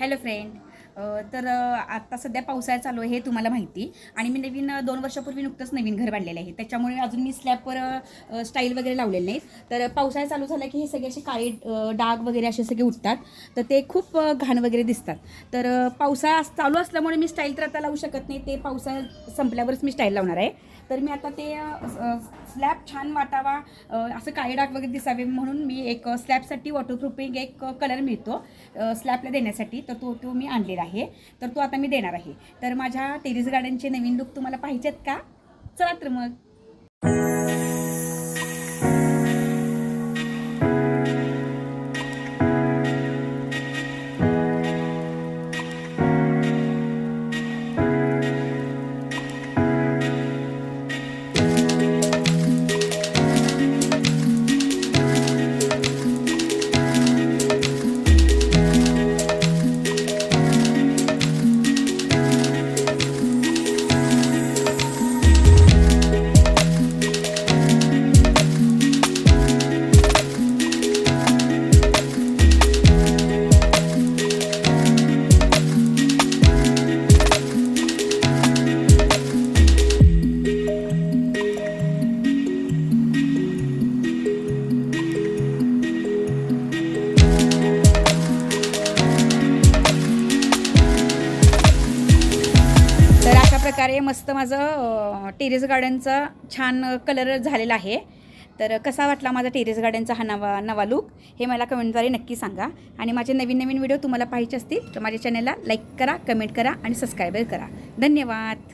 Hello friend. आत्ता सध्या पावसाळा चालू आहे हे तुम्हाला माहिती. आणि मी नवीन 2 वर्षापूर्वी नुकतंच नवीन घर बांधलेलं आहे, त्याच्यामुळे अजून मी स्लॅबवर स्टाईल वगैरे लावलेले नाहीत. तर पावसाळा चालू झाला की हे सगळे असे काळे डाग वगैरे असे सगळे उठतात, तर ते खूप घाण वगैरे दिसतात. पावसाळा चालू असल्यामुळे मी स्टाईल तर आता लावू शकत नाही, ते पावसाळा संपल्यावरच मी स्टाईल लावणार आहे. तर मी आता ते स्लॅब छान वाटावा, असं काळे डाग वगैरे दिसावे म्हणून मी एक स्लॅबसाठी वॉटरप्रूफिंग एक कलर मिळतो स्लॅबला देण्यासाठी, तर तो मी आणलेला आहे. तर तो आता मी देणार आहे. तर माझ्या टेरेस गार्डनचे नवीन लुक तुम्हाला पाहिजेत का? चला तर मग. तर अशा प्रकारे मस्त माझं टेरेस गार्डनचा छान कलर झालेला आहे. तर कसा वाटला माझा टेरेस गार्डनचा हा नवा नवा लूक हे मला कमेंटद्वारे नक्की सांगा. आणि माझे नवीन नवीन व्हिडिओ तुम्हाला पाहिजे असतील तर माझ्या चॅनलला लाईक करा, कमेंट करा आणि सबस्क्राईब करा. धन्यवाद.